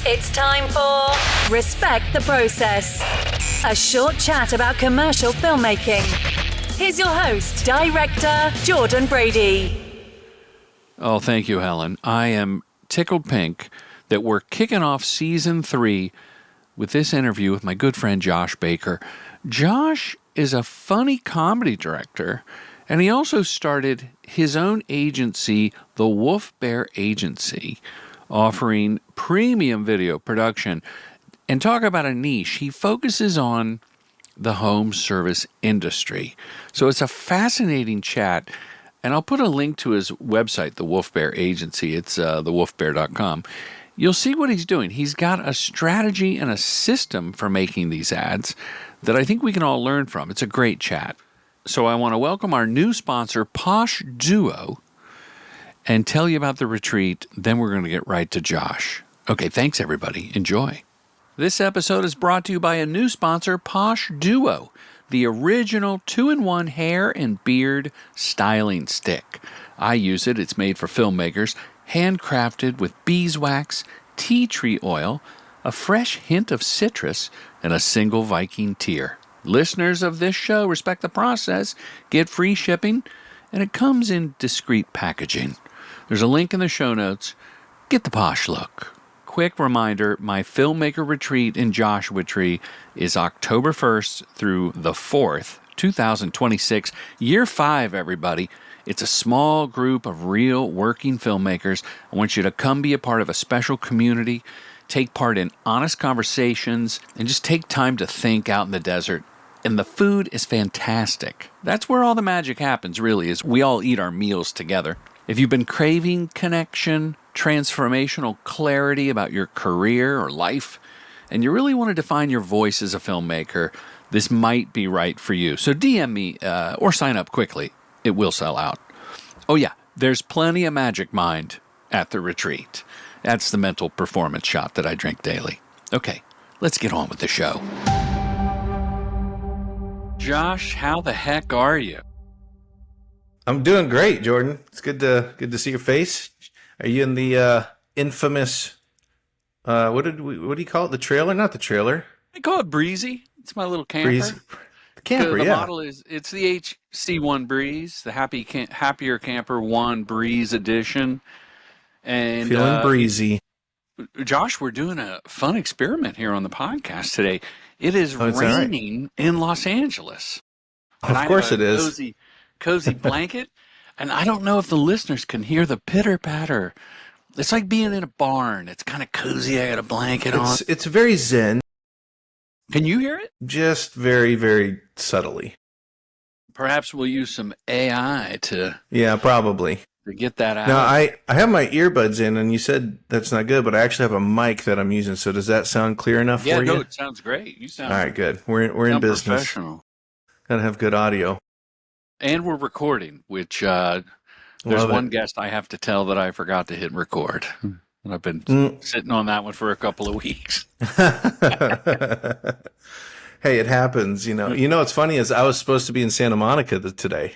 It's time for Respect the Process, a short chat about commercial filmmaking. Here's your host, Director Jordan Brady. Oh, thank you, Helen. I am tickled pink that we're kicking off Season 3 with this interview with my good friend Josh Baker. Josh is a funny comedy director, and he also started his own agency, the Wolf Bear Agency, offering premium video production. And talk about a niche, he focuses on the home service industry. So it's a fascinating chat, and I'll put a link to his website, the Wolf Bear Agency. It's thewolfbear.com. You'll see what he's doing. He's got a strategy and a system for making these ads that I think we can all learn from. It's a great chat. So I want to welcome our new sponsor, Posh Duo, and tell you about the retreat. Then we're going to get right to Josh. Okay, thanks everybody. Enjoy. This episode is brought to you by a new sponsor, Posh Duo, the original 2-in-1 hair and beard styling stick. I use it. It's made for filmmakers, handcrafted with beeswax, tea tree oil, a fresh hint of citrus, and a single Viking tear. Listeners of this show respect the process, get free shipping, and it comes in discreet packaging. There's a link in the show notes. Get the posh look. Quick reminder, my Filmmaker Retreat in Joshua Tree is October 1st through the 4th, 2026. Year 5, everybody. It's a small group of real working filmmakers. I want you to come be a part of a special community, take part in honest conversations, and just take time to think out in the desert. And the food is fantastic. That's where all the magic happens, really, is we all eat our meals together. If you've been craving connection, transformational clarity about your career or life, and you really want to define your voice as a filmmaker, this might be right for you. So DM me or sign up quickly. It will sell out. Oh yeah, there's plenty of Magic Mind at the retreat. That's the mental performance shot that I drink daily. Okay, let's get on with the show. Josh, how the heck are you? I'm doing great, Jordan. It's good to see your face. Are you in the infamous what do you call it? The trailer? Not the trailer. I call it Breezy. It's my little camper. Breezy. The camper, the yeah. model it's the HC1 Breeze, the Happier Camper 1 Breeze edition. And feeling breezy. Josh, we're doing a fun experiment here on the podcast today. It is raining in Los Angeles. Of course it is. Cozy blanket. And I don't know if the listeners can hear the pitter-patter. It's like being in a barn. It's kind of cozy. I got a blanket on. It's very zen. Can you hear it? Just very, very subtly. Perhaps we'll use some AI to... Yeah, probably. To get that out. Now, I have my earbuds in, and you said that's not good, but I actually have a mic that I'm using. So does that sound clear enough for you? Yeah, no, it sounds great. You sound... All right, good. We're in business. Professional. Gotta have good audio. And we're recording, which there's one guest I have to tell that I forgot to hit record. And I've been sitting on that one for a couple of weeks. Hey, it happens, you know. You know what's funny is I was supposed to be in Santa Monica today.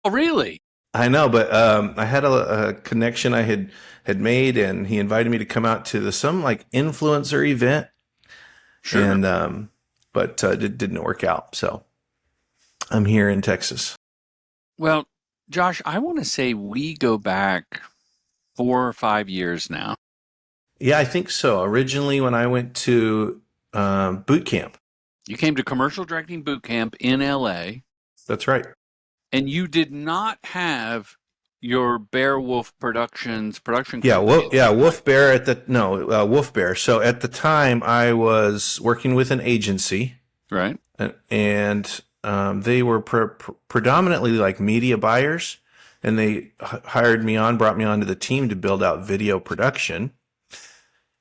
Oh, really? I know, but I had a connection I had made, and he invited me to come out to some like influencer event. Sure. And but it didn't work out, so I'm here in Texas. Well, Josh, I want to say we go back 4 or 5 years now. Yeah, I think so. Originally, when I went to boot camp. You came to Commercial Directing Bootcamp in LA. That's right. And you did not have your Bear Wolf Productions production company. Wolf Bear Wolf Bear. So at the time, I was working with an agency. Right. And they were predominantly like media buyers, and they brought me onto the team to build out video production.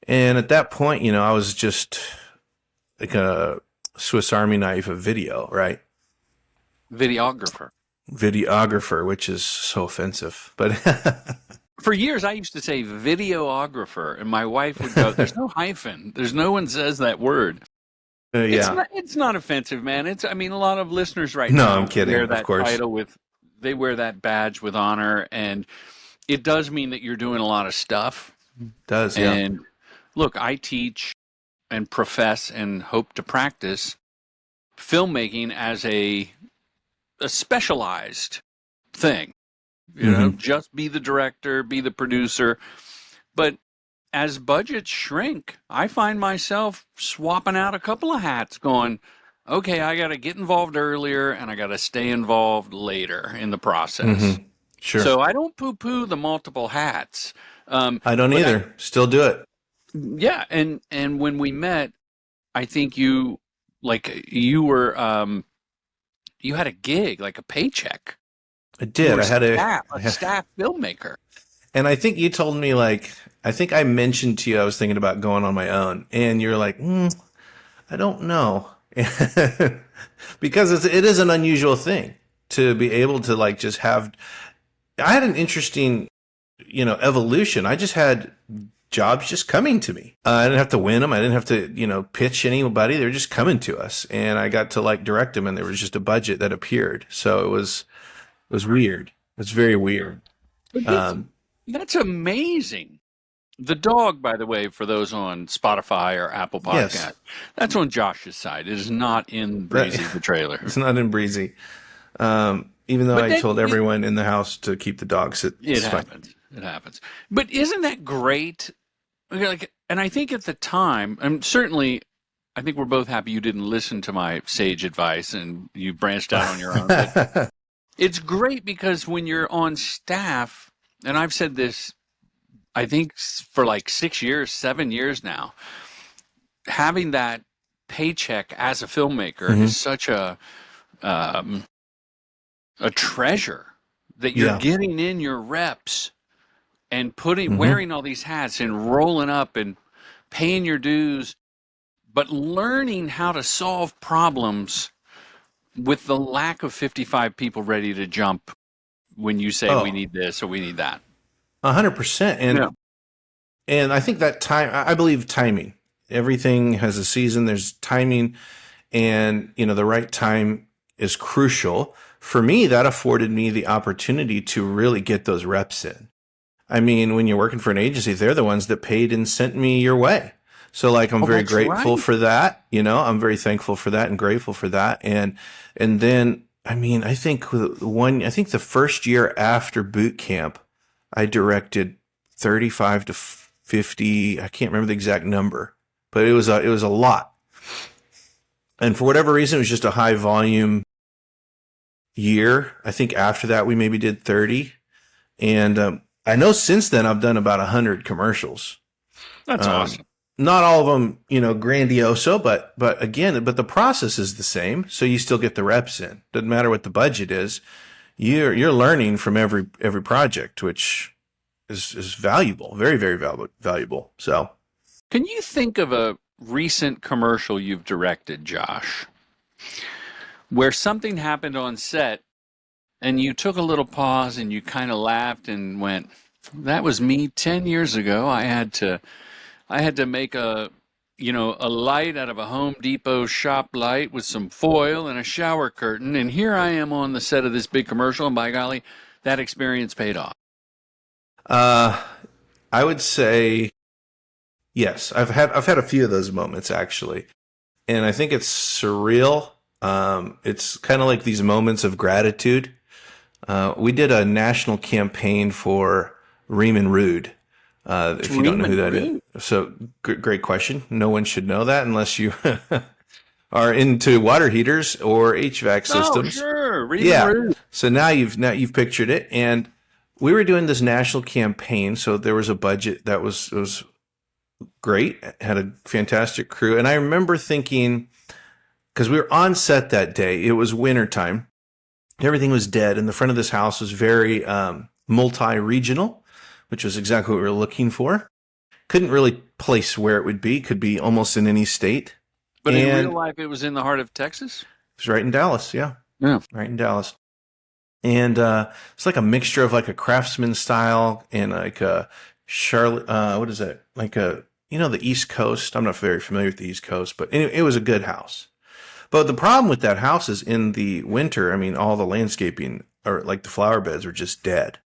And at that point, you know, I was just like a Swiss Army knife of video, right? Videographer, which is so offensive, but for years I used to say videographer, and my wife would go, "There's no hyphen. There's no one says that word." Yeah, it's not offensive, man. A lot of listeners now. No, I'm kidding. Wear that of course, title they wear that badge with honor, and it does mean that you're doing a lot of stuff. It does, yeah. And look, I teach and profess and hope to practice filmmaking as a specialized thing. You know, just be the director, be the producer. But as budgets shrink, I find myself swapping out a couple of hats going, okay, I got to get involved earlier and I got to stay involved later in the process. Sure. So I don't poo-poo the multiple hats. I don't either. Still do it. Yeah. And when we met, I think you were, you had a gig, like a paycheck. I did. I had a staff filmmaker. And I think you told me, like, I think I mentioned to you I was thinking about going on my own. And you're like, I don't know. Because it is an unusual thing to be able to, like, just have. I had an interesting, evolution. I just had jobs just coming to me. I didn't have to win them. I didn't have to, pitch anybody. They were just coming to us. And I got to, like, direct them. And there was just a budget that appeared. So it was weird. It's very weird. That's amazing. The dog, by the way, for those on Spotify or Apple Podcast, Yes. That's on Josh's side. It is not in Breezy, the trailer. It's not in Breezy. Even though I told everyone in the house to keep the dogs. It happens. It happens. But isn't that great? Like, and I think at the time, and certainly, I think we're both happy you didn't listen to my sage advice and you branched out on your own. But it's great because when you're on staff, and I've said this, I think for like 6 years, 7 years now, having that paycheck as a filmmaker is such a treasure that you're getting in your reps and wearing all these hats and rolling up and paying your dues, but learning how to solve problems with the lack of 55 people ready to jump when you say we need this or we need that. 100%. And I think that I believe timing. Everything has a season. There's timing, and the right time is crucial. For me, that afforded me the opportunity to really get those reps in. I mean, when you're working for an agency, they're the ones that paid and sent me your way. So, like, I'm very grateful for that. I'm very thankful for that and grateful for that. And then, I mean, I think the first year after boot camp, I directed 35 to 50. I can't remember the exact number, but it was a lot. And for whatever reason, it was just a high volume year. I think after that, we maybe did 30. And I know since then I've done about 100 commercials. That's awesome. Not all of them, grandioso, but again, the process is the same. So you still get the reps in. Doesn't matter what the budget is. You're learning from every project, which is valuable, very, very valuable. So, can you think of a recent commercial you've directed, Josh, where something happened on set and you took a little pause and you kind of laughed and went, "That was me 10 years ago. I had to make a light out of a Home Depot shop light with some foil and a shower curtain, and here I am on the set of this big commercial, and by golly, that experience paid off." I would say yes. I've had a few of those moments actually, and I think it's surreal. It's kind of like these moments of gratitude. We did a national campaign for Riemann Rude. If you don't know who that is. So great question. No one should know that unless you are into water heaters or HVAC systems. Oh, sure. Riemann Rude. So now you've pictured it. And we were doing this national campaign. So there was a budget that was great. Had a fantastic crew. And I remember thinking, because we were on set that day, it was wintertime. Everything was dead. And the front of this house was very multi-regional, which was exactly what we were looking for. Couldn't really place where it would be. Could be almost in any state. But in real life, it was in the heart of Texas? It was right in Dallas, yeah. Yeah. Right in Dallas. And it's like a mixture of like a Craftsman style and like a Charlotte, what is it? Like the East Coast. I'm not very familiar with the East Coast, but anyway, it was a good house. But the problem with that house is in the winter, I mean, all the landscaping, or like the flower beds, were just dead.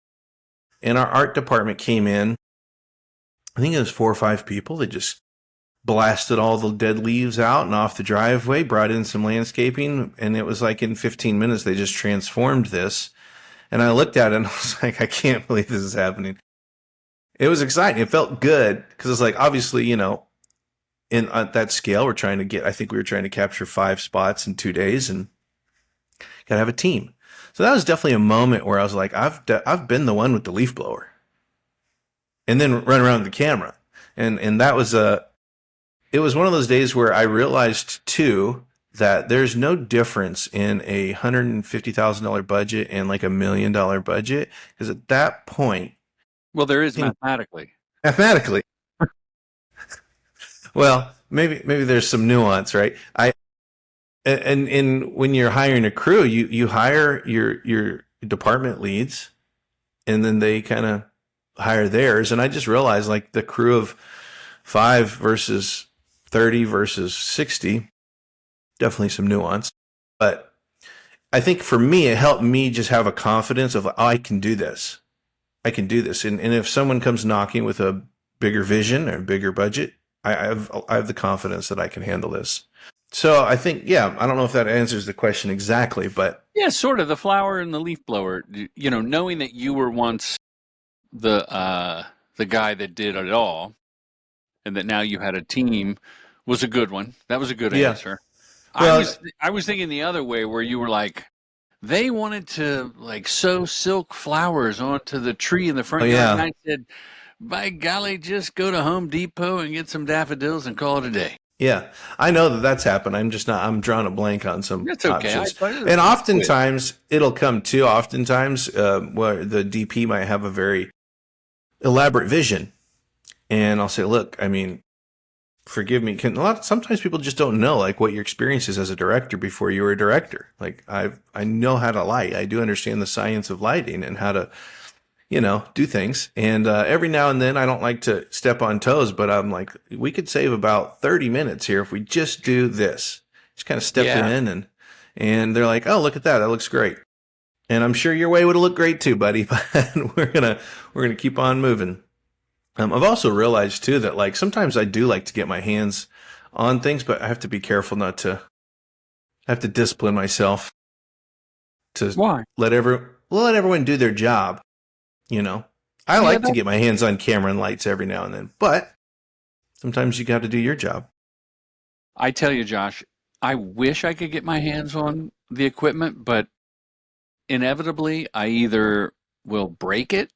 And our art department came in I think it was 4 or 5 people. They just blasted all the dead leaves out and off the driveway, brought in some landscaping, and it was like in 15 minutes they just transformed this. And I looked at it and I was like, I can't believe this is happening. It was exciting. It felt good because it's like, obviously, you know, in at that scale, I think we were trying to capture 5 spots in 2 days and gotta have a team. So that was definitely a moment where I was like, I've been the one with the leaf blower, and then run around the camera, and that was it was one of those days where I realized too that there's no difference in a $150,000 budget and like $1 million budget, because at that point, Well, there is mathematically. Well, maybe there's some nuance, right? And when you're hiring a crew, you hire your department leads, and then they kind of hire theirs. And I just realized, like, the crew of 5 versus 30 versus 60, definitely some nuance. But I think for me, it helped me just have a confidence of, oh, I can do this. And if someone comes knocking with a bigger vision or a bigger budget, I have the confidence that I can handle this. So I think, yeah, I don't know if that answers the question exactly, but Yeah, sort of. The flower and the leaf blower. You know, knowing that you were once the guy that did it all, and that now you had a team, was a good one. That was a good answer. Well, I was thinking the other way, where you were like, they wanted to like sew silk flowers onto the tree in the front yard, and I said, by golly, just go to Home Depot and get some daffodils and call it a day. Yeah, I know that that's happened. I'm drawing a blank on some That's okay. options. And oftentimes it'll come too. Oftentimes, where the DP might have a very elaborate vision, and I'll say, look, I mean, forgive me. Sometimes people just don't know, like, what your experience is as a director before you were a director. Like, I know how to light. I do understand the science of lighting and how to, you know, do things. And every now and then, I don't like to step on toes, but I'm like, we could save about 30 minutes here if we just do this. Just kind of step in, and they're like, oh, look at that. That looks great. And I'm sure your way would have looked great too, buddy. But we're gonna keep on moving. I've also realized too that, like, sometimes I do like to get my hands on things, but I have to be careful not to. I have to discipline myself to let everyone do their job. You know, I like to get my hands on camera and lights every now and then, but sometimes you got to do your job. I tell you, Josh, I wish I could get my hands on the equipment, but inevitably I either will break it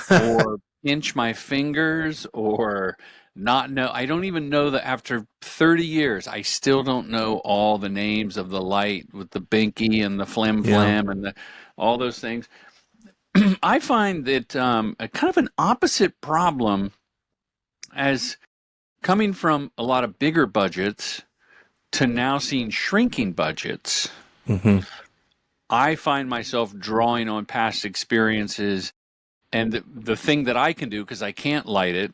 or pinch my fingers or not know. I don't even know that after 30 years, I still don't know all the names of the light with the binky and the flim flam and all those things. I find that a kind of an opposite problem, as coming from a lot of bigger budgets to now seeing shrinking budgets. Mm-hmm. I find myself drawing on past experiences, and the thing that I can do, because I can't light it,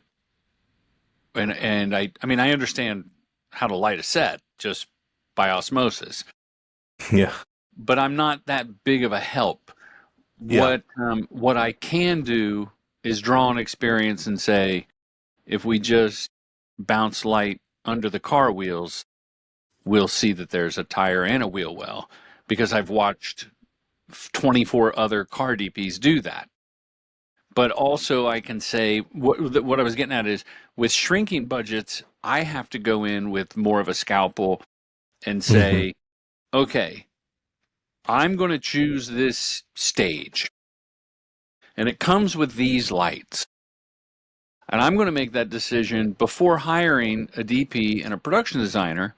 and I mean, I understand how to light a set just by osmosis. Yeah. But I'm not that big of a help. Yeah. What I can do is draw on experience and say, if we just bounce light under the car wheels, we'll see that there's a tire and a wheel well, because I've watched 24 other car DPs do that. But also I can say, what I was getting at is, with shrinking budgets, I have to go in with more of a scalpel and say, okay, I'm going to choose this stage, and it comes with these lights. And I'm going to make that decision before hiring a DP and a production designer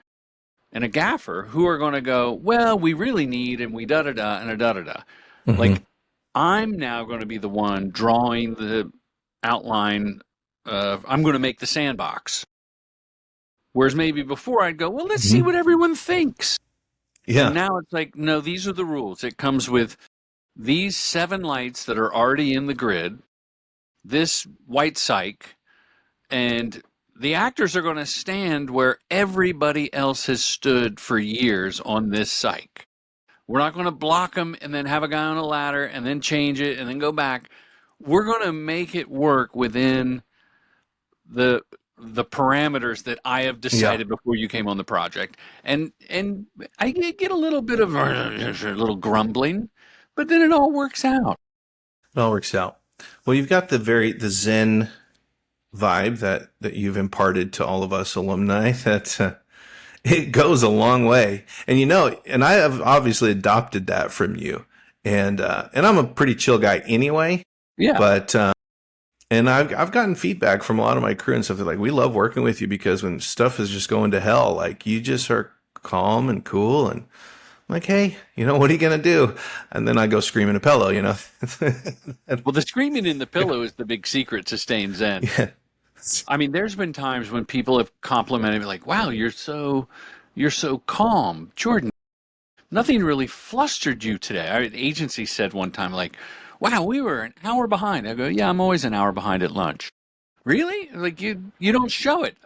and a gaffer, who are going to go, well, we really need, and we da-da-da, and a da-da-da. Like, I'm now going to be the one drawing the outline of, I'm going to make the sandbox. Whereas maybe before I'd go, well, let's see what everyone thinks. Yeah. And now it's like, no, these are the rules. It comes with these 7 lights that are already in the grid, this white cyc, and the actors are going to stand where everybody else has stood for years on this cyc. We're not going to block them and then have a guy on a ladder and then change it and then go back. We're going to make it work within the parameters that I have decided before you came on the project. And I get a little bit of a little grumbling, but then it all works out. It all works out. Well, you've got the Zen vibe that you've imparted to all of us alumni that it goes a long way. And and I have obviously adopted that from you. And I'm a pretty chill guy anyway. Yeah. But and I've gotten feedback from a lot of my crew and stuff. They're like, we love working with you because when stuff is just going to hell, like you just are calm and cool. And I'm like, hey, what are you going to do? And then I go scream in a pillow, Well, the screaming in the pillow is the big secret to staying zen. Yeah. I mean, there's been times when people have complimented me like, wow, you're so calm. Jordan, nothing really flustered you today. Our agency said one time, like, wow, we were an hour behind. I go, yeah, I'm always an hour behind at lunch. Really? Like you don't show it.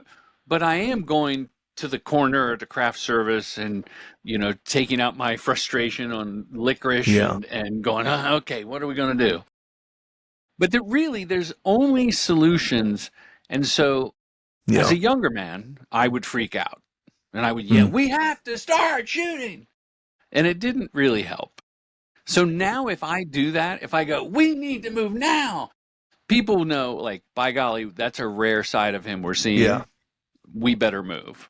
But I am going to the corner at the craft service and, taking out my frustration on licorice and going, okay, what are we going to do? But there's only solutions. And so as a younger man, I would freak out and I would yell, we have to start shooting. And it didn't really help. So now if I do that, if I go, we need to move now, people know, like, by golly, that's a rare side of him we're seeing. Yeah. We better move.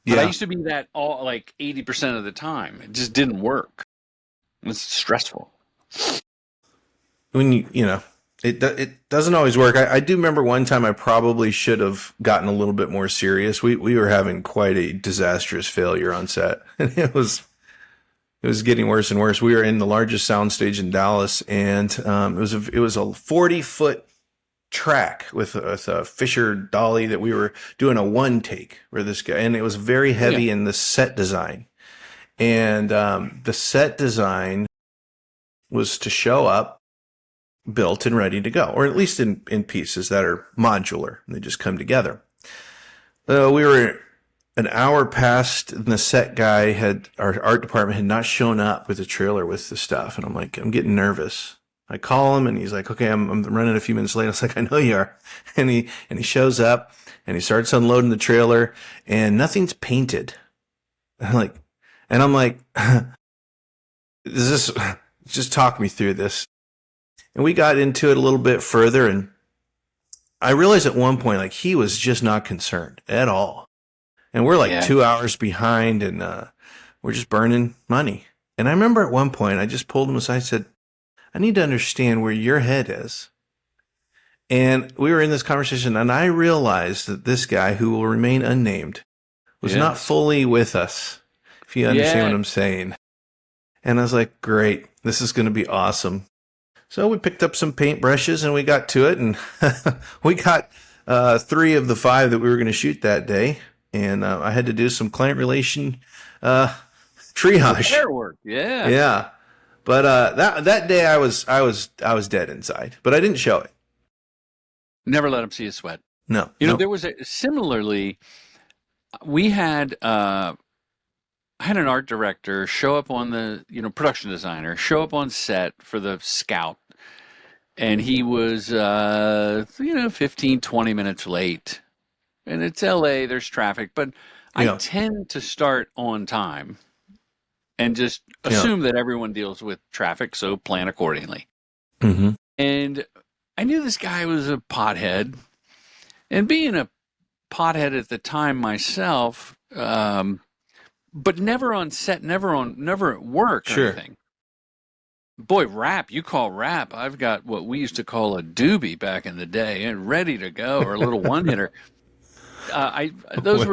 But I used to be that all like 80% of the time. It just didn't work. It's stressful. When it doesn't always work. I do remember one time I probably should have gotten a little bit more serious. We were having quite a disastrous failure on set, and it was getting worse and worse. We were in the largest soundstage in Dallas, and it was a 40-foot track with a Fisher dolly that we were doing a one take where this guy, and it was very heavy in the set design. And the set design was to show up built and ready to go, or at least in pieces that are modular and they just come together. We were an hour past, and the set guy our art department had not shown up with the trailer with the stuff. And I'm like, I'm getting nervous. I call him and he's like, okay, I'm running a few minutes late. I was like, I know you are. And he shows up and he starts unloading the trailer and nothing's painted. And I'm like, just talk me through this. And we got into it a little bit further, and I realized at one point, like, he was just not concerned at all. And we're like 2 hours behind, and we're just burning money. And I remember at one point, I just pulled him aside and said, I need to understand where your head is. And we were in this conversation, and I realized that this guy, who will remain unnamed, was not fully with us, if you understand what I'm saying. And I was like, great, this is going to be awesome. So we picked up some paintbrushes and we got to it, and we got 3 of the 5 that we were going to shoot that day. And I had to do some client relation triage. Repair work, yeah. Yeah. But that day I was dead inside, but I didn't show it. Never let him see a sweat. No. There was similarly, we had I had an art director show up on the, production designer, show up on set for the scout. And he was, 15, 20 minutes late. And it's LA, there's traffic. But I tend to start on time and just assume that everyone deals with traffic, so plan accordingly. Mm-hmm. And I knew this guy was a pothead. And being a pothead at the time myself, but never on set, never at work or anything. Boy, rap, you call rap. I've got what we used to call a doobie back in the day and ready to go, or a little one-hitter. Those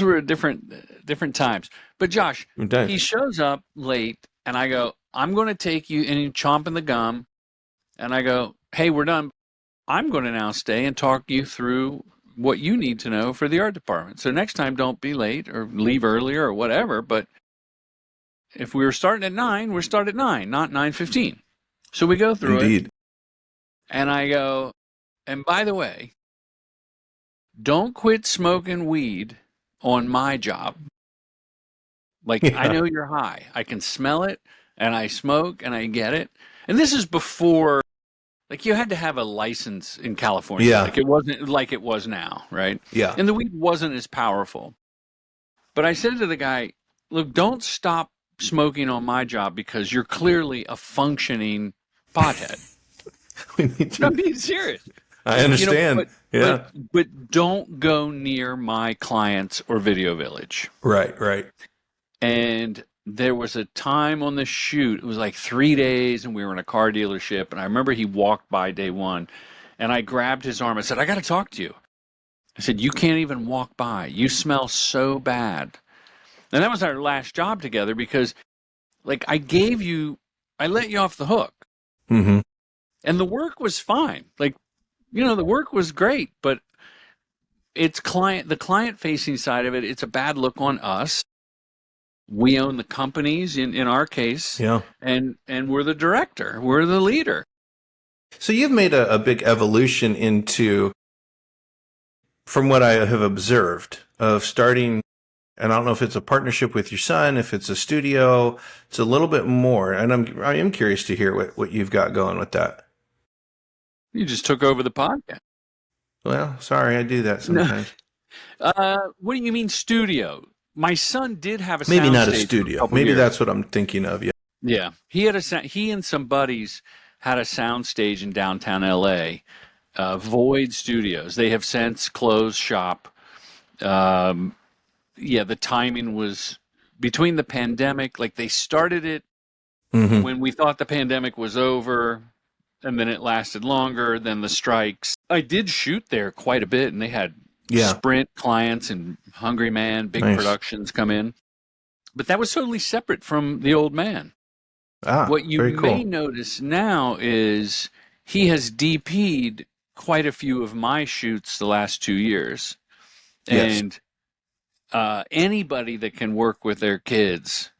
were different times. But Josh, he shows up late and I go, I'm going to take you, and he's chomping the gum. And I go, hey, we're done. I'm going to now stay and talk you through what you need to know for the art department. So next time, don't be late or leave earlier or whatever. But if we were starting at 9, we're starting at 9, not 9:15. So we go through it. And I go, and by the way, don't quit smoking weed on my job. I know you're high. I can smell it, and I smoke, and I get it. And this is before, Like you had to have a license in California. Yeah. Like it wasn't like it was now, right? Yeah. And the weed wasn't as powerful. But I said to the guy, look, don't stop smoking on my job because you're clearly a functioning pothead. We need to. I'm being serious. I understand. But don't go near my clients or Video Village. Right. And there was a time on the shoot, it was like 3 days, and we were in a car dealership, and I remember he walked by day one, and I grabbed his arm. I said, I got to talk to you. I said, you can't even walk by. You smell so bad. And that was our last job together because, like, I let you off the hook. Mm-hmm. And the work was fine. Like, the work was great, but the client-facing side of it, it's a bad look on us. We own the companies in our case, and we're the director, we're the leader. So you've made a big evolution from what I have observed, of starting, and I don't know if it's a partnership with your son, if it's a studio, it's a little bit more, and I am curious to hear what you've got going with that. You just took over the podcast. Well, sorry, I do that sometimes. What do you mean studio? My son did have a maybe not a stage studio. Maybe years. That's what I'm thinking of. Yeah. He and some buddies had a sound stage in downtown LA, Void Studios. They have since closed shop. The timing was between the pandemic. Like they started it when we thought the pandemic was over, and then it lasted longer. Then the strikes. I did shoot there quite a bit, and they had Sprint clients and Hungry Man, big productions come in. But that was totally separate from the old man. What you may notice now is he has DP'd quite a few of my shoots the last 2 years. Yes. And anybody that can work with their kids,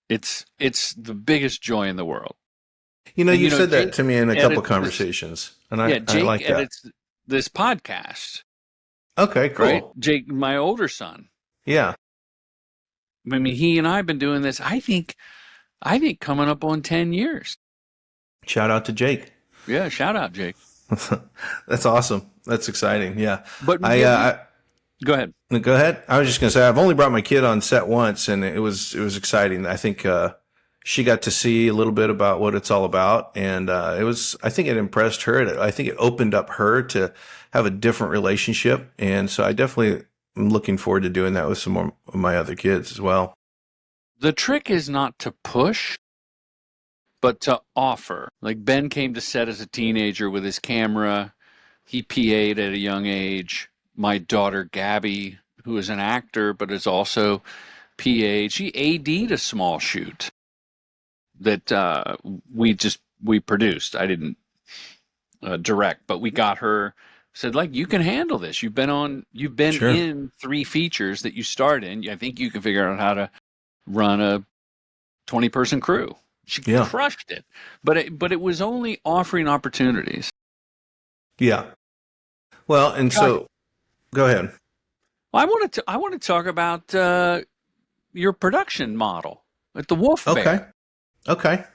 it's the biggest joy in the world. You said that to me in a couple conversations. Jake I like that. edits this podcast. Okay, cool. Right? Jake, my older son. Yeah. I mean, he and I have been doing this, I think coming up on 10 years. Shout out to Jake. Yeah, shout out, Jake. That's awesome. That's exciting. Yeah. But go ahead. Go ahead. I was just going to say, I've only brought my kid on set once, and it was exciting. I think she got to see a little bit about what it's all about, and I think it impressed her. I think it opened up her to have a different relationship, and so I definitely am looking forward to doing that with some more of my other kids as well. The trick is not to push, but to offer. Like Ben came to set as a teenager with his camera. He PA'd at a young age. My daughter Gabby, who is an actor but is also PA'd, she AD'd a small shoot that we produced. I didn't direct, but we got her. Said, like, you can handle this. You've been in 3 features that you starred in. I think you can figure out how to run a 20-person crew. She crushed it. But it was only offering opportunities. Yeah. Well, and so go ahead. Well, I want to talk about your production model at the Wolf Bear. Okay.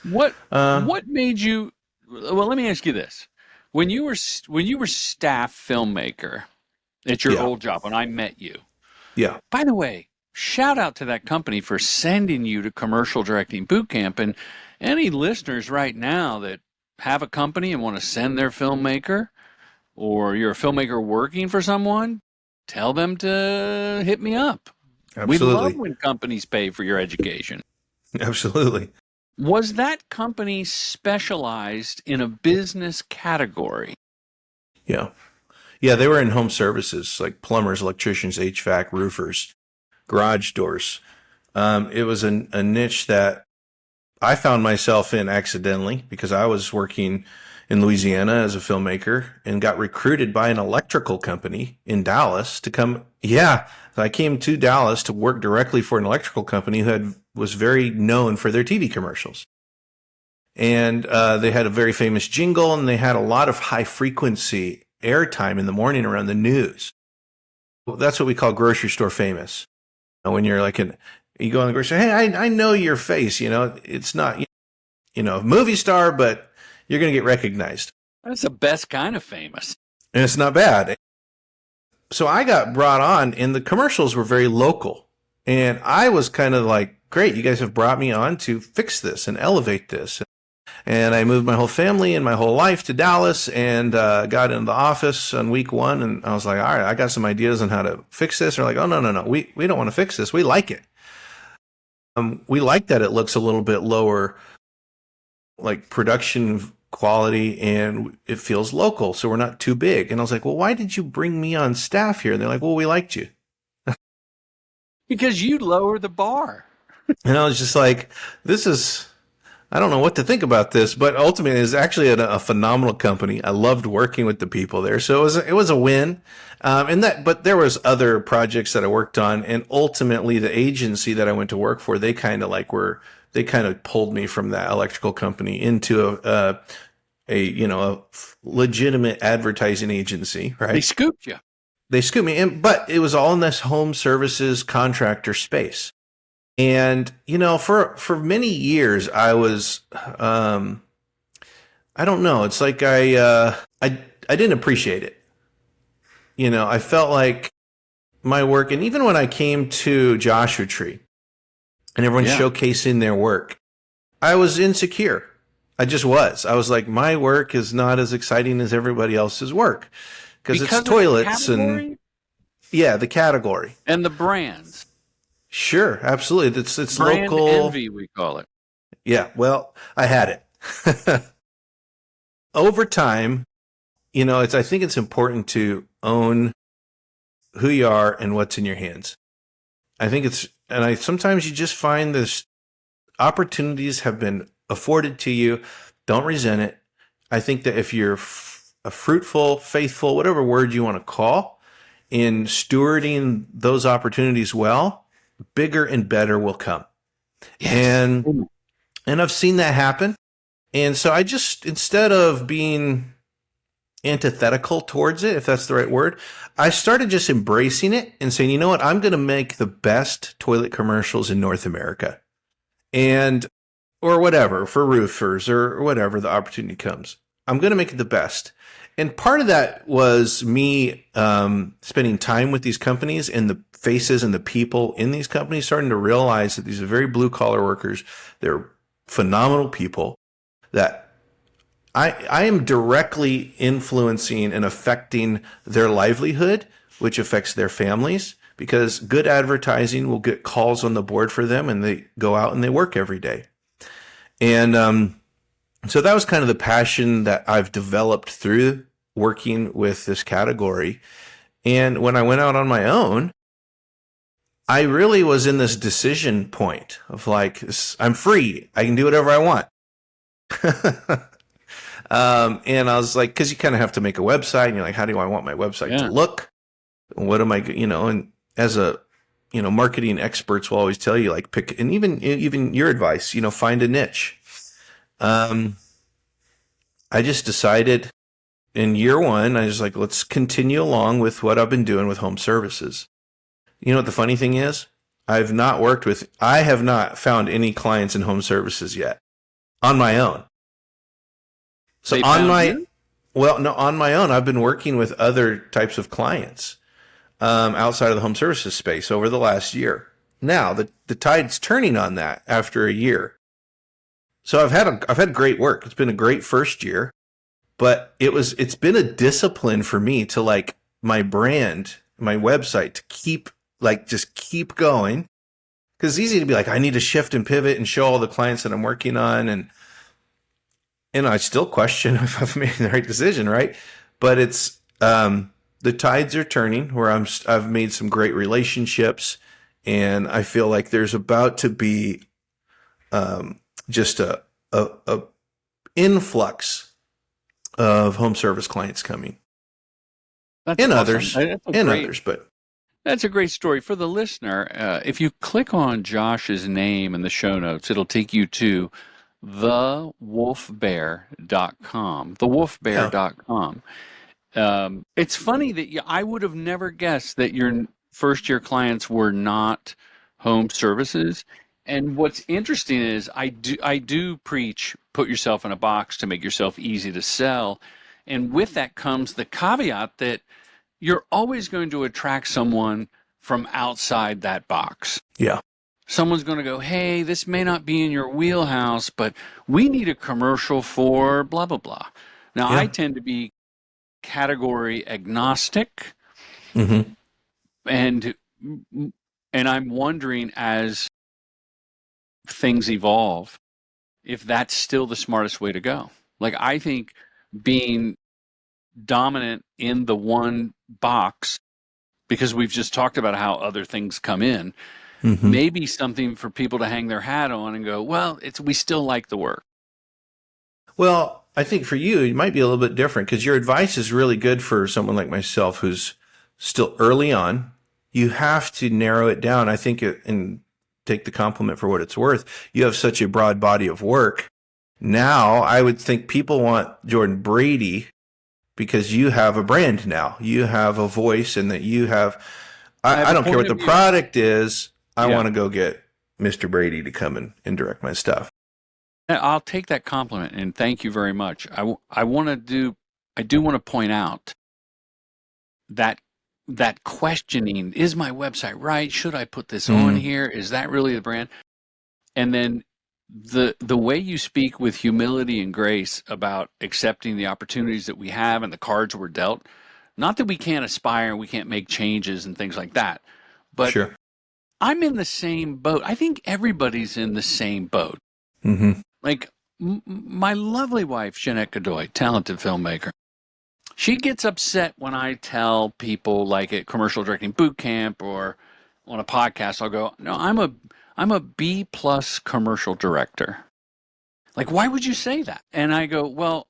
What made you? Well, let me ask you this: when you were staff filmmaker at your old job, when I met you, by the way, shout out to that company for sending you to Commercial Directing Bootcamp. And any listeners right now that have a company and want to send their filmmaker, or you're a filmmaker working for someone, tell them to hit me up. Absolutely. We love when companies pay for your education. Absolutely. Was that company specialized in a business category? Yeah. Yeah, they were in home services, like plumbers, electricians, HVAC, roofers, garage doors. It was a niche that I found myself in accidentally because I was working in Louisiana as a filmmaker and got recruited by an electrical company in Dallas to come. Yeah, I came to Dallas to work directly for an electrical company who was very known for their TV commercials. And they had a very famous jingle, and they had a lot of high frequency airtime in the morning around the news. Well, that's what we call grocery store famous. When you're like you go in the grocery store, hey, I know your face. It's not, a movie star, but you're going to get recognized. That's the best kind of famous. And it's not bad. So I got brought on, and the commercials were very local. And I was kind of like, great, you guys have brought me on to fix this and elevate this. And I moved my whole family and my whole life to Dallas, and got into the office on week 1. And I was like, all right, I got some ideas on how to fix this. They're like, oh, no. We don't want to fix this. We like it. We like that it looks a little bit lower, like production quality, and it feels local, so we're not too big. And I was like, well, why did you bring me on staff here? And they're like, well, we liked you. Because you lower the bar. And I was just like, I don't know what to think about this, but ultimately it's actually a phenomenal company. I loved working with the people there. So it was a win. But there was other projects that I worked on, and ultimately the agency that I went to work for, they kind of pulled me from that electrical company into a legitimate advertising agency, right? They scooped you. They scooped me in, but it was all in this home services contractor space. And, for many years I was, I don't know. It's like I didn't appreciate it. I felt like my work, and even when I came to Joshua Tree and everyone showcasing their work, I was insecure. I just was. I was like, my work is not as exciting as everybody else's work because it's toilets and the category and the brands. Sure, absolutely. It's brand local envy, we call it. Yeah, well, I had it. Over time, I think it's important to own who you are and what's in your hands. I think sometimes you just find this opportunities have been afforded to you. Don't resent it. I think that if you're a fruitful, faithful, whatever word you want to call, in stewarding those opportunities well, bigger and better will come. Yes. And I've seen that happen. And so I just, instead of being antithetical towards it, if that's the right word, I started just embracing it and saying, you know what, I'm going to make the best toilet commercials in North America. Or whatever, for roofers or whatever the opportunity comes. I'm going to make it the best. And part of that was me spending time with these companies and the faces and the people in these companies, starting to realize that these are very blue-collar workers. They're phenomenal people that I am directly influencing and affecting their livelihood, which affects their families, because good advertising will get calls on the board for them, and they go out and they work every day. And so that was kind of the passion that I've developed through working with this category. And when I went out on my own, I really was in this decision point of like, I'm free. I can do whatever I want. And I was like, because you kind of have to make a website, and you're like, how do I want my website to look? What am I, and as a, marketing experts will always tell you, like, pick, and even your advice, find a niche. I just decided in year 1, I was like, let's continue along with what I've been doing with home services. You know what the funny thing is? I have not found any clients in home services yet on my own. So on my own, I've been working with other types of clients outside of the home services space over the last year. Now the tide's turning on that after a year. So I've had great work. It's been a great first year, but it's been a discipline for me to, like, my brand, my website, to keep going. Because it's easy to be like, I need to shift and pivot and show all the clients that I'm working on, and I still question if I've made the right decision, right? But it's the tides are turning where I've made some great relationships, and I feel like there's about to be just a influx of home service clients coming. That's and awesome. others, but that's a great story for the listener. If you click on Josh's name in the show notes, it'll take you to thewolfbear.com. Thewolfbear.com. It's funny that I would have never guessed that your first year clients were not home services. And what's interesting is I do preach put yourself in a box to make yourself easy to sell. And with that comes the caveat that you're always going to attract someone from outside that box. Yeah. Someone's going to go, hey, this may not be in your wheelhouse, but we need a commercial for blah, blah, blah. Now, Yeah. I tend to be category agnostic. Mm-hmm. And I'm wondering, as things evolve, if that's still the smartest way to go. Like, I think being dominant in the one box, because we've just talked about how other things come in, maybe something for people to hang their hat on and go, well, we still like the work. Well, I think for you, it might be a little bit different because your advice is really good for someone like myself who's still early on. You have to narrow it down. I think, and take the compliment for what it's worth, you have such a broad body of work. Now, I would think people want Jordan Brady because you have a brand now. You have a voice, and that you have, I don't care what the product is. I want to go get Mr. Brady to come and direct my stuff. I'll take that compliment, and thank you very much. I do want to point out that questioning, is my website right? Should I put this on here? Is that really the brand? And then the way you speak with humility and grace about accepting the opportunities that we have and the cards we're dealt, not that we can't aspire and we can't make changes and things like that, but sure. I'm in the same boat. I think everybody's in the same boat. Like my lovely wife, Jeanette Godoy, talented filmmaker, she gets upset when I tell people, like at Commercial Directing Bootcamp or on a podcast, I'll go, no, I'm a B+ commercial director. Like, why would you say that? And I go, well,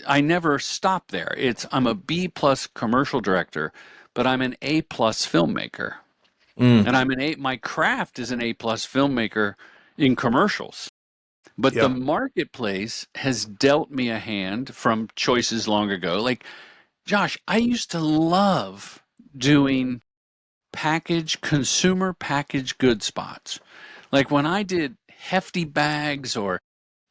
I never stop there. I'm a B+ commercial director, but I'm an A+ filmmaker. And my craft is an A+ filmmaker in commercials. But the marketplace has dealt me a hand from choices long ago. Like, Josh, I used to love doing consumer package good spots. Like when I did Hefty Bags or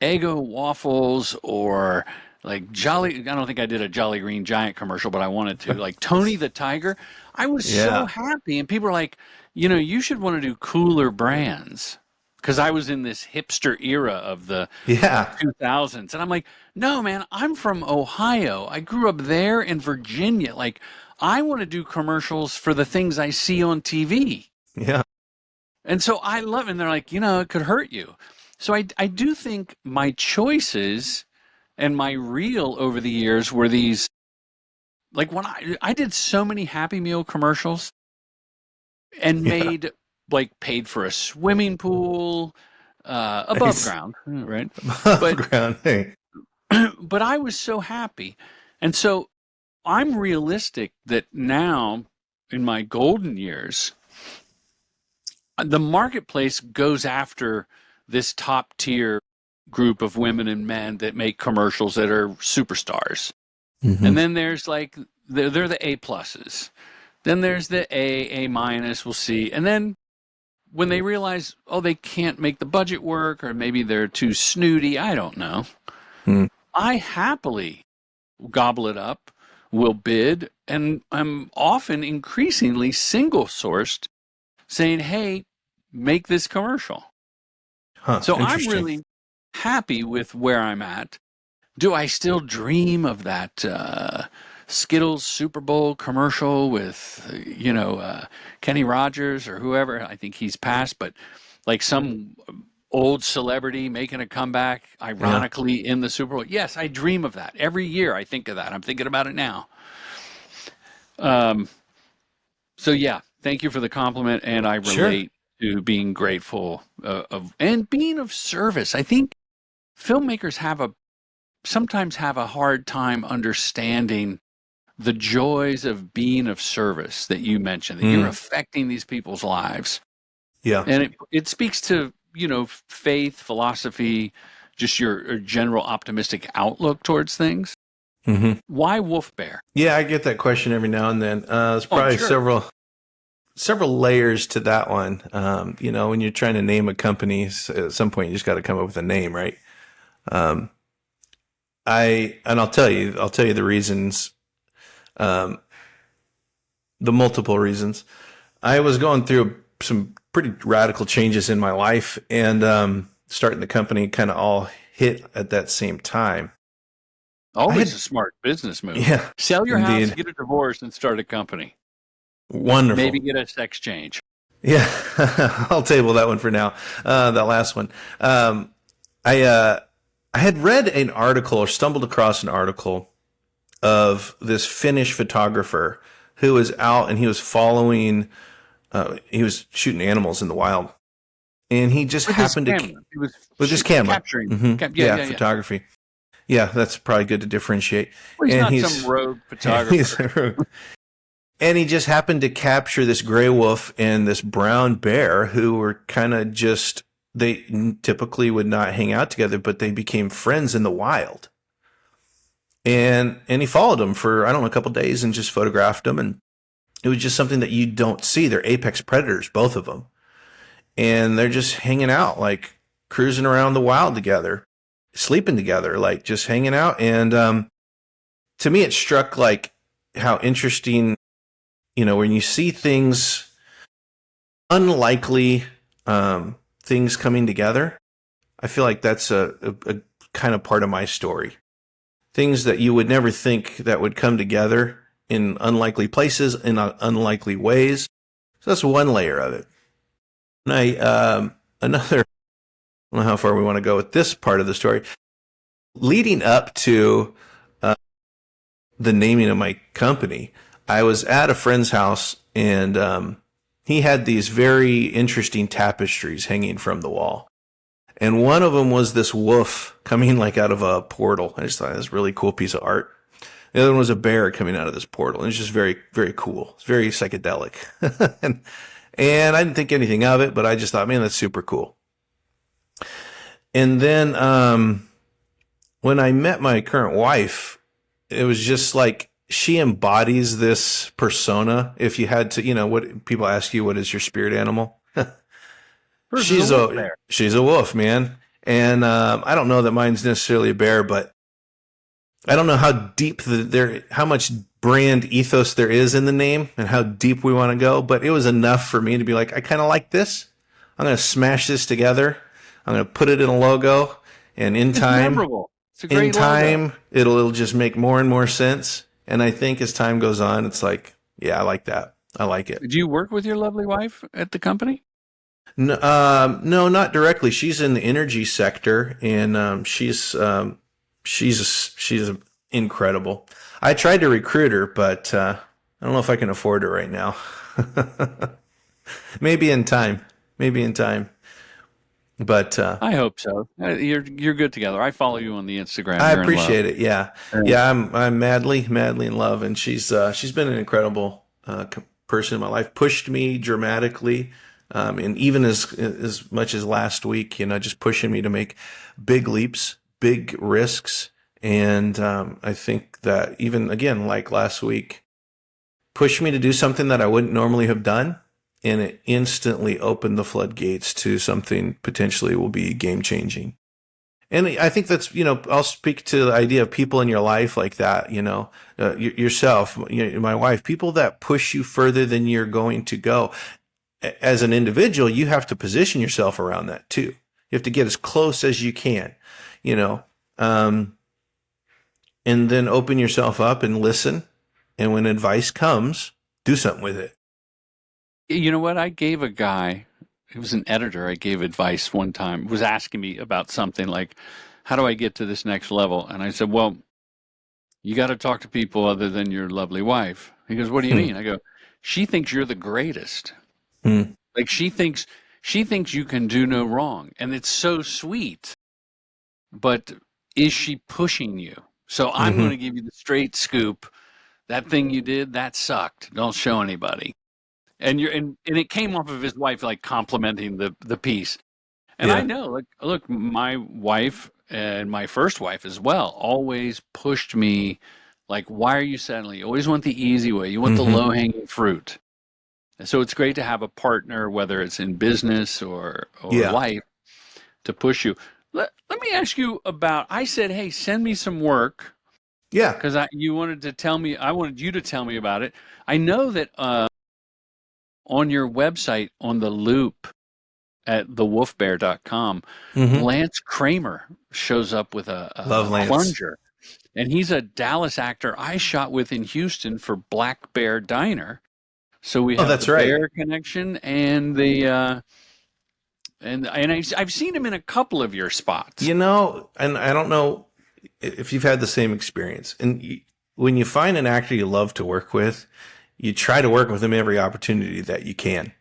Eggo waffles or like I don't think I did a Jolly Green Giant commercial, but I wanted to. Like Tony the Tiger, I was so happy. And people were like, you should want to do cooler brands. Because I was in this hipster era of the 2000s. And I'm like, no, man, I'm from Ohio. I grew up there in Virginia. Like, I want to do commercials for the things I see on TV. Yeah. And so I love it. And they're like, it could hurt you. So I do think my choices and my reel over the years were these, like when I did so many Happy Meal commercials and made... like paid for a swimming pool, above ground, right? Above ground, hey. But I was so happy. And so I'm realistic that now in my golden years, the marketplace goes after this top tier group of women and men that make commercials that are superstars. And then there's like, they're the A+. Then there's the A-, we'll see. And then when they realize, they can't make the budget work, or maybe they're too snooty, I don't know. I happily gobble it up, will bid, and I'm often increasingly single-sourced saying, hey, make this commercial. So I'm really happy with where I'm at. Do I still dream of that Skittles Super Bowl commercial with, Kenny Rogers or whoever? I think he's passed, but like some old celebrity making a comeback, ironically, in the Super Bowl. Yes, I dream of that. Every year I think of that. I'm thinking about it now. So yeah, thank you for the compliment, and I relate to being grateful and being of service. I think filmmakers sometimes have a hard time understanding the joys of being of service that you mentioned, that you're affecting these people's lives. Yeah. And it speaks to, faith, philosophy, just your general optimistic outlook towards things. Why Wolf Bear? Yeah, I get that question every now and then. There's probably several layers to that one. When you're trying to name a company, at some point you just got to come up with a name, right? I'll tell you the reasons, the multiple reasons. I was going through some pretty radical changes in my life, and starting the company kind of all hit at that same time. Always a smart business move. Yeah, sell your indeed. house, get a divorce, and start a company. Wonderful. Maybe get a sex change. Yeah, I'll table that one for now. That last one. I had read an article or stumbled across an article of this Finnish photographer who was out and he was following, he was shooting animals in the wild. And he just happened to, with his camera, capturing. Mm-hmm. Photography. Yeah, that's probably good to differentiate. Well, he's not some rogue photographer. And he just happened to capture this gray wolf and this brown bear who were kind of just, they typically would not hang out together, but they became friends in the wild. And he followed them for, I don't know, a couple of days and just photographed them. And it was just something that you don't see. They're apex predators, both of them. And they're just hanging out, like cruising around the wild together, sleeping together, like just hanging out. And to me, it struck like how interesting, when you see things, unlikely things coming together, I feel like that's a kind of part of my story. Things that you would never think that would come together in unlikely places, in unlikely ways. So that's one layer of it. And another, I don't know how far we want to go with this part of the story. Leading up to the naming of my company, I was at a friend's house, and he had these very interesting tapestries hanging from the wall. And one of them was this wolf coming like out of a portal. I just thought it was a really cool piece of art. The other one was a bear coming out of this portal. And it's just very, very cool. It's very psychedelic. And I didn't think anything of it, but I just thought, man, that's super cool. And then when I met my current wife, it was just like she embodies this persona. If you had to, what people ask you, what is your spirit animal? She's a wolf, man. And I don't know that mine's necessarily a bear, but I don't know how deep how much brand ethos there is in the name and how deep we want to go, but it was enough for me to be like, I kind of like this. I'm going to smash this together. I'm going to put it in a logo, and in time, it'll just make more and more sense. And I think as time goes on, it's like, yeah, I like that. I like it. Did you work with your lovely wife at the company? No, not directly. She's in the energy sector, and she's incredible. I tried to recruit her, but I don't know if I can afford her right now. Maybe in time. But I hope so. You're good together. I follow you on the Instagram. I appreciate it. Yeah. I'm madly in love, and she's been an incredible person in my life. Pushed me dramatically, and even as much as last week, just pushing me to make big leaps, big risks. And I think that even, again, like last week, pushed me to do something that I wouldn't normally have done. And it instantly opened the floodgates to something potentially will be game-changing. And I think that's, I'll speak to the idea of people in your life like that, yourself, my wife, people that push you further than you're going to go. As an individual, you have to position yourself around that too. You have to get as close as you can, and then open yourself up and listen. And when advice comes, do something with it. You know what? I gave a guy, he was an editor, I gave advice one time, was asking me about something like, how do I get to this next level? And I said, well, you got to talk to people other than your lovely wife. He goes, what do you mean? I go, she thinks you're the greatest. Like she thinks you can do no wrong. And it's so sweet. But is she pushing you? So I'm going to give you the straight scoop. That thing you did, that sucked. Don't show anybody. And it came off of his wife, like complimenting the piece. And I know, like, look, my wife and my first wife as well always pushed me, like, why are you settling? You always want the easy way. You want the low-hanging fruit. So it's great to have a partner, whether it's in business or Yeah. life, to push you. Let me ask you about, I said, hey, send me some work Yeah. because I wanted you to tell me about it. I know that on your website, on the loop at thewolfbear.com, Hmm. Lance Kramer shows up with Love a Lance. plunger. And he's a Dallas actor I shot with in Houston for Black Bear Diner. So we Oh, have that's the right. bear connection and the and I've seen him in a couple of your spots. And I don't know if you've had the same experience. And when you find an actor you love to work with, you try to work with them every opportunity that you can.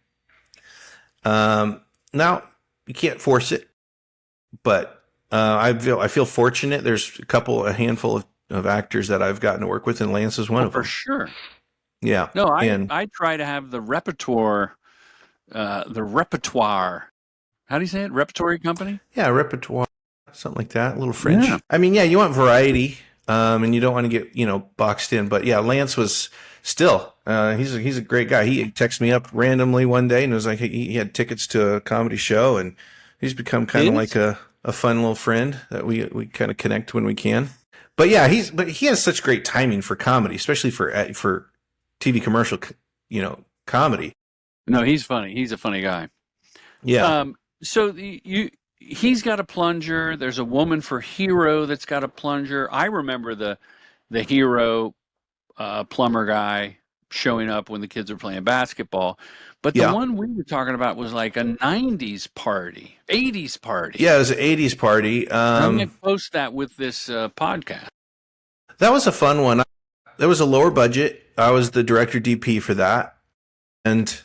Now you can't force it, but I feel fortunate. There's a handful of actors that I've gotten to work with, and Lance is one of For them. sure. Yeah. No, And I try to have the repertoire. How do you say it? Repertory company? yeah, repertoire, something like that, a little Yeah. French. I mean, yeah, you want variety, and you don't want to get boxed in. But yeah, Lance was still he's a great guy. He texted me up randomly one day and was like he had tickets to a comedy show, and he's become kind of like a fun little friend that we kind of connect when we can. But yeah, he has such great timing for comedy, especially for TV commercial, comedy. No, he's funny. He's a funny guy. Yeah. So he's got a plunger. There's a woman for Hero that's got a plunger. I remember the Hero plumber guy showing up when the kids were playing basketball. But the Yeah. one we were talking about was like a 90s party, 80s party. Yeah, it was an 80s party. I'm going to post that with this podcast. That was a fun one. There was a lower budget. I was the director DP for that. And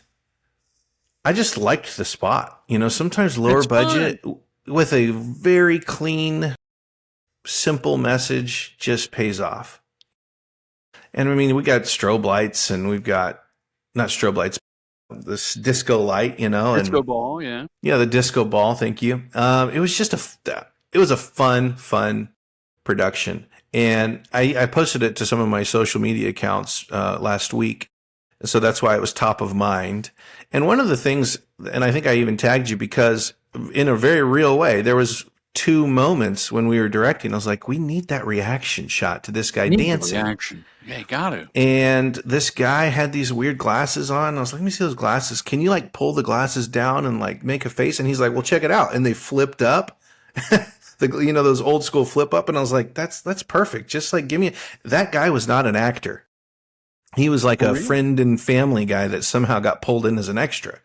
I just liked the spot. Sometimes lower budget with a very clean, simple message just pays off. And I mean, we got strobe lights, and we've got not strobe lights, this disco light, Disco ball, yeah. Yeah, the disco ball. Thank you. It was just it was a fun production. And I posted it to some of my social media accounts last week. So that's why it was top of mind. And one of the things, and I think I even tagged you because in a very real way, there was 2 moments when we were directing. I was like, we need that reaction shot to this guy dancing. Reaction. Yeah, you got to. And this guy had these weird glasses on. I was like, let me see those glasses. Can you pull the glasses down and make a face? And he's like, well, check it out. And they flipped up. Those old school flip up. And I was like, that's perfect. Just give me that guy was not an actor. He was like a friend and family guy that somehow got pulled in as an extra.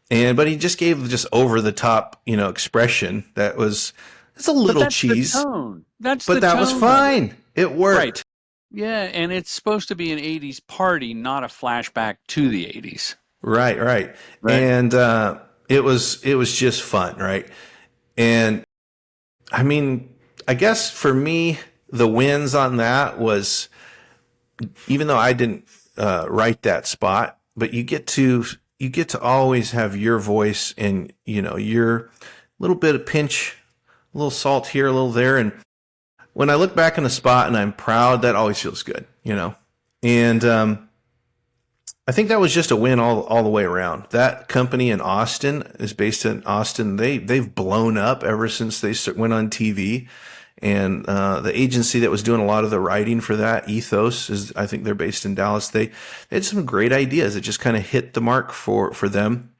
But he just gave just over the top, expression that was, it's a little cheese. The tone. But that was fine. It worked. Right. Yeah, and it's supposed to be an 80s party, not a flashback to the 80s. Right. And it was just fun, right? And I mean, I guess for me, the wins on that was, even though I didn't write that spot, but you get to always have your voice and your little bit of pinch, a little salt here, a little there. And when I look back on the spot and I'm proud, that always feels good, And I think that was just a win all the way around. That company in Austin is based in Austin. They've blown up ever since they went on TV. And the agency that was doing a lot of the writing for that, Ethos, I think they're based in Dallas. They had some great ideas that just kind of hit the mark for them.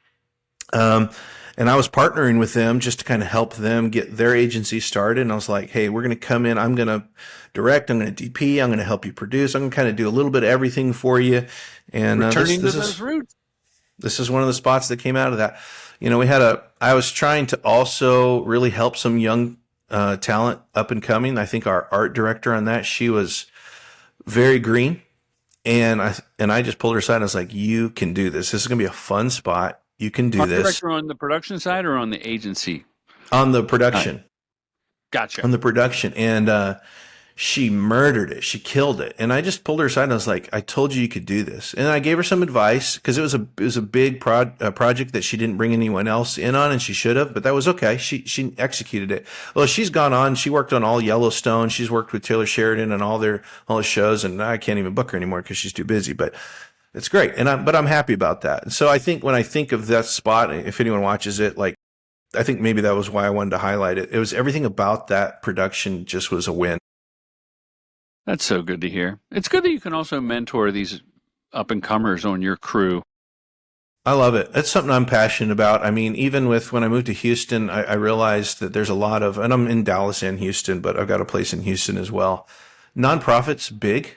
And I was partnering with them just to kind of help them get their agency started. And I was like, hey, we're going to come in. I'm going to direct. I'm going to DP. I'm going to help you produce. I'm going to kind of do a little bit of everything for you. And returning to those roots. This is one of the spots that came out of that. I was trying to also really help some young talent up and coming. I think our art director on that, she was very green, and I just pulled her aside. And I was like, "You can do this. This is gonna be a fun spot. You can do this." Director on the production side or on the agency? On the production. Gotcha. On the production, and she murdered it. She killed it. And I just pulled her aside and I was like, I told you could do this. And I gave her some advice because it was a big project that she didn't bring anyone else in on, and she should have, but that was okay. She executed it. Well, she's gone on. She worked on all Yellowstone. She's worked with Taylor Sheridan and all the shows, and I can't even book her anymore because she's too busy. But It's great. But I'm happy about that. And so I think when I think of that spot, if anyone watches it, like, I think maybe that was why I wanted to highlight it. It was everything about that production just was a win. That's so good to hear. It's good that you can also mentor these up-and-comers on your crew. I love it. That's something I'm passionate about. I mean, even with when I moved to Houston, I realized that there's a lot of, and I'm in Dallas and Houston, but I've got a place in Houston as well. Nonprofits big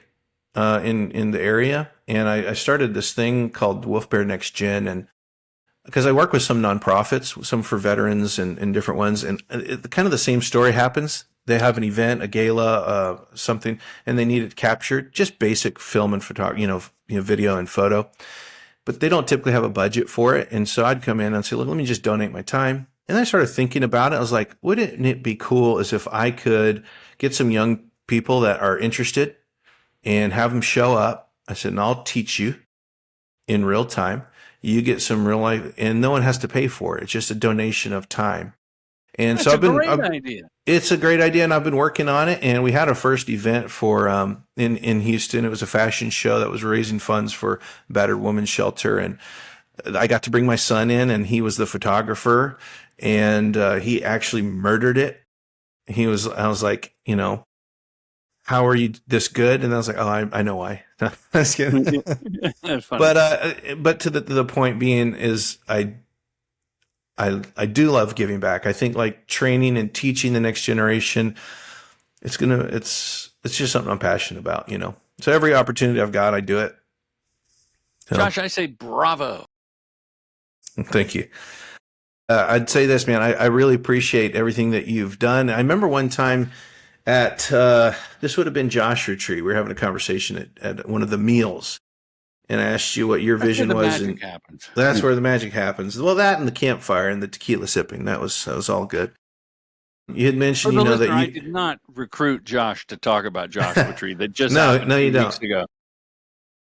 in the area, and I started this thing called Wolf Bear Next Gen, and because I work with some nonprofits, some for veterans and different ones, and kind of the same story happens. They have an event, a gala, something, and they need it captured, just basic film and photography, video and photo. But they don't typically have a budget for it. And so I'd come in and say, look, let me just donate my time. And I started thinking about it. I was like, wouldn't it be cool as if I could get some young people that are interested and have them show up? I said, and I'll teach you in real time. You get some real life, and no one has to pay for it. It's just a donation of time. And That's a great idea. It's a great idea, and I've been working on it. And we had our first event for in Houston. It was a fashion show that was raising funds for battered women's shelter, and I got to bring my son in, and he was the photographer, and he actually murdered it. I was like, how are you this good? And I was like, oh, I know why. That's kidding. That's funny. But to the point being is I do love giving back. I think like training and teaching the next generation, it's just something I'm passionate about, So every opportunity I've got, I do it. Josh, I say bravo. Thank you. I'd say this, man, I really appreciate everything that you've done. I remember one time at, this would have been Joshua Tree. We were having a conversation at one of the meals. And I asked you what your vision was. Magic happens. That's where the magic happens. Well, that and the campfire and the tequila sipping, that was all good. You had mentioned, that I did not recruit Josh to talk about Joshua Tree. That just no, you weeks don't. Ago.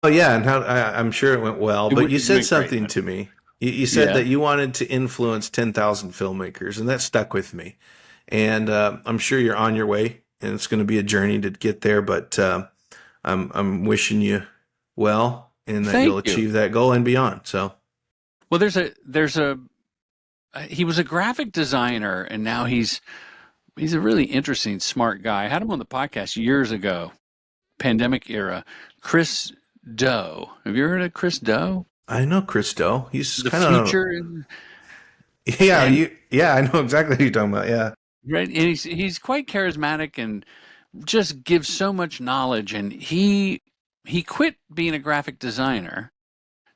Oh yeah, and I'm sure it went well. But you said something to me. You said that you wanted to influence 10,000 filmmakers, and that stuck with me. And I'm sure you're on your way, and it's going to be a journey to get there. But I'm wishing you well. And that you'll achieve that goal and beyond. So, well, he was a graphic designer, and now he's a really interesting, smart guy. I had him on the podcast years ago, pandemic era. Chris Do. Have you heard of Chris Do? I know Chris Do. He's the kind of future. I know exactly what you're talking about. Yeah, right. And he's quite charismatic and just gives so much knowledge. And he quit being a graphic designer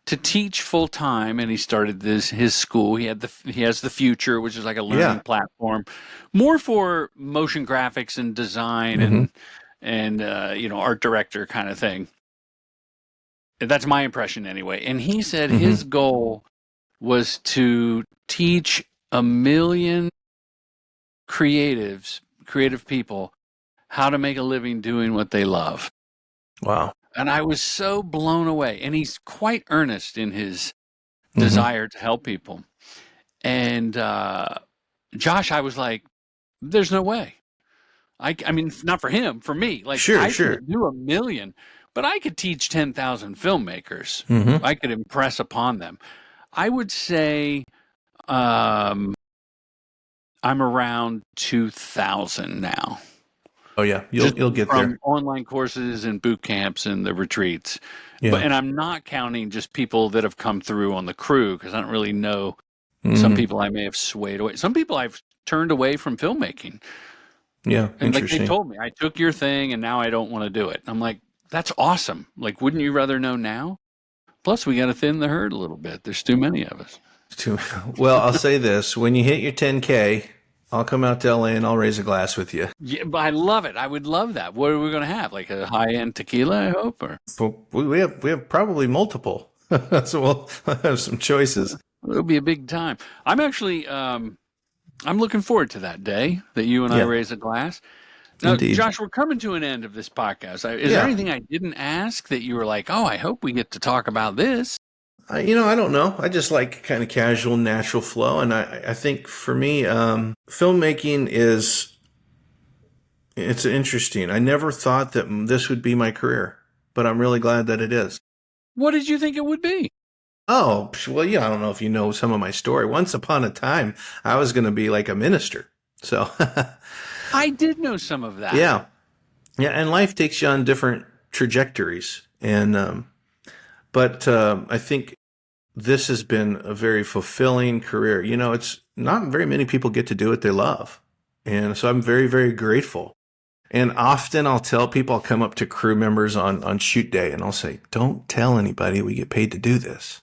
to teach full time, and he started his school. He has the Future, which is like a learning platform, more for motion graphics and design and art director kind of thing. That's my impression anyway. And he said his goal was to teach 1 million creative people how to make a living doing what they love. Wow. And I was so blown away. And he's quite earnest in his desire to help people. And Josh, I was like, there's no way. I mean, not for him, for me. Like, I could do 1 million, but I could teach 10,000 filmmakers. I could impress upon them. I would say I'm around 2,000 now. Oh yeah, you'll get from there. Online courses and boot camps and the retreats. Yeah. And I'm not counting just people that have come through on the crew, because I don't really know. Some people I may have swayed away. Some people I've turned away from filmmaking. Yeah, and like they told me, I took your thing and now I don't want to do it. I'm like, that's awesome. Like, wouldn't you rather know now? Plus, we got to thin the herd a little bit. There's too many of us. Well, I'll say this: when you hit your 10K. I'll come out to LA and I'll raise a glass with you. Yeah, but I love it. I would love that. What are we going to have? Like a high-end tequila, I hope? Or we have probably multiple. So we'll have some choices. It'll be a big time. I'm actually I'm looking forward to that day that you and I raise a glass. Now, Indeed. Josh, we're coming to an end of this podcast. Is there anything I didn't ask that you were like, oh, I hope we get to talk about this? I don't know. I just like kind of casual, natural flow. And I think for me, filmmaking it's interesting. I never thought that this would be my career, but I'm really glad that it is. What did you think it would be? Oh, well, yeah, I don't know if you know some of my story. Once upon a time, I was going to be like a minister. So, I did know some of that. yeah. Yeah, and life takes you on different trajectories. And, I think this has been a very fulfilling career. You know, it's not very many people get to do what they love. And so I'm very, very grateful. And often I'll tell people, I'll come up to crew members on shoot day and I'll say, don't tell anybody we get paid to do this.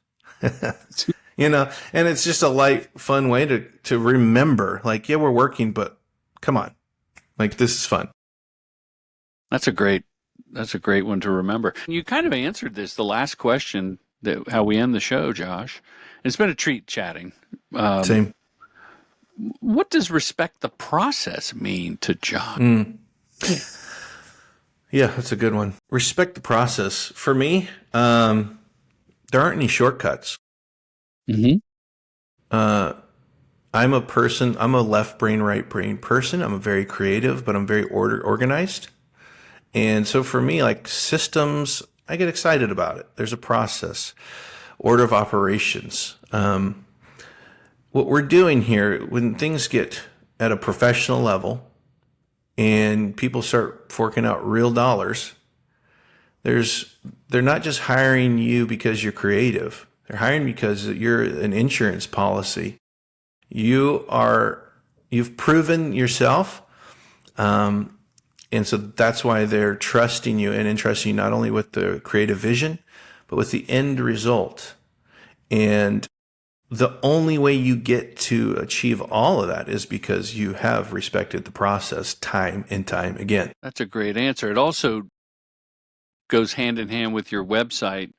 You know, and it's just a light, fun way to remember, like, yeah, we're working, but come on, like, this is fun. That's a great one to remember. You kind of answered this, the last question, how we end the show, Josh. It's been a treat chatting. Same. What does respect the process mean to John? Yeah, that's a good one. Respect the process. For me, there aren't any shortcuts. Mm-hmm. I'm a left brain, right brain person. I'm a very creative, but I'm very organized. And so for me, like systems, I get excited about it. There's a process, order of operations. What we're doing here, when things get at a professional level and people start forking out real dollars, they're not just hiring you because you're creative. They're hiring because you're an insurance policy. You've proven yourself. And so that's why they're trusting you and entrusting you not only with the creative vision, but with the end result. And the only way you get to achieve all of that is because you have respected the process time and time again. That's a great answer. It also goes hand in hand with your website,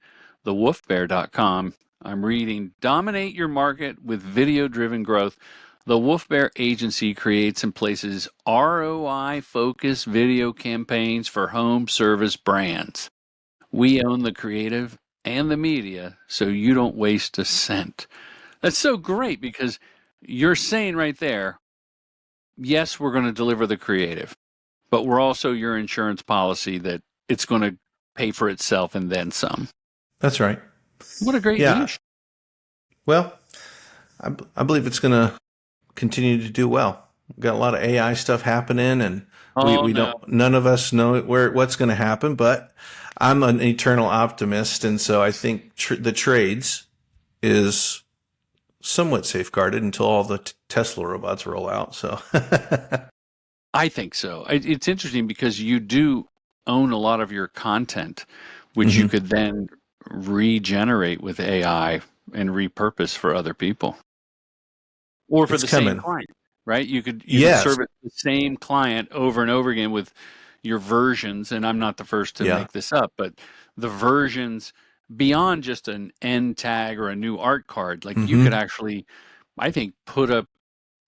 thewoofbear.com. I'm reading, dominate your market with video-driven growth. The Wolf Bear Agency creates and places ROI-focused video campaigns for home service brands. We own the creative and the media, so you don't waste a cent. That's so great because you're saying right there, yes, we're going to deliver the creative, but we're also your insurance policy that it's going to pay for itself and then some. That's right. What a great niche. Well, I believe it's going to continue to do well. We've got a lot of AI stuff happening, and none of us know what's going to happen, but I'm an eternal optimist. And so I think the trades is somewhat safeguarded until all the Tesla robots roll out. So I think so. It's interesting because you do own a lot of your content, which you could then regenerate with AI and repurpose for other people. Or for same client, right? You could service the same client over and over again with your versions, and I'm not the first to make this up, but the versions beyond just an end tag or a new art card. Like you could actually, I think,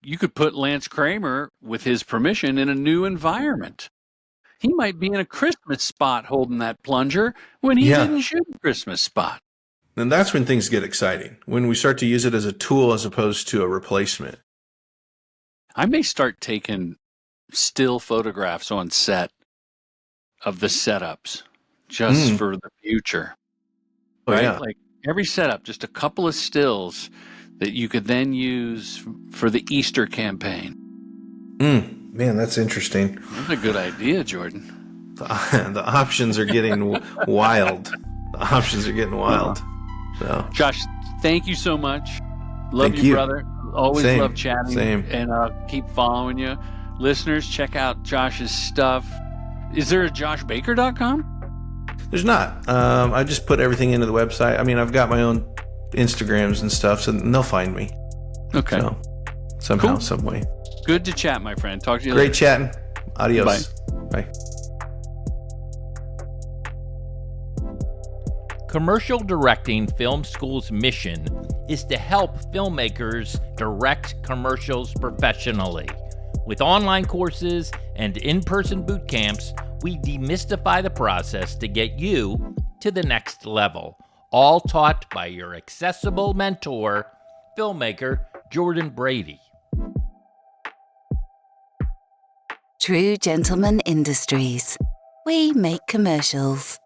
you could put Lance Kramer with his permission in a new environment. He might be in a Christmas spot holding that plunger when he didn't shoot a Christmas spot. And that's when things get exciting, when we start to use it as a tool as opposed to a replacement. I may start taking still photographs on set of the setups just for the future. Right? Yeah. Like every setup, just a couple of stills that you could then use for the Easter campaign. Man, that's interesting. That's a good idea, Jordan. The options are getting wild. The options are getting wild. So, Josh, thank you so much. Love you, brother. Always love chatting. Same. And keep following you. Listeners, check out Josh's stuff. Is there a joshbaker.com? There's not. I just put everything into the website. I mean, I've got my own Instagrams and stuff, so they'll find me. Okay. So, somehow, some way. Good to chat, my friend. Talk to you later. Great chatting. Adios. Bye. Bye. Commercial Directing Film School's mission is to help filmmakers direct commercials professionally. With online courses and in-person boot camps, we demystify the process to get you to the next level, all taught by your accessible mentor, filmmaker Jordan Brady. True Gentleman Industries. We make commercials.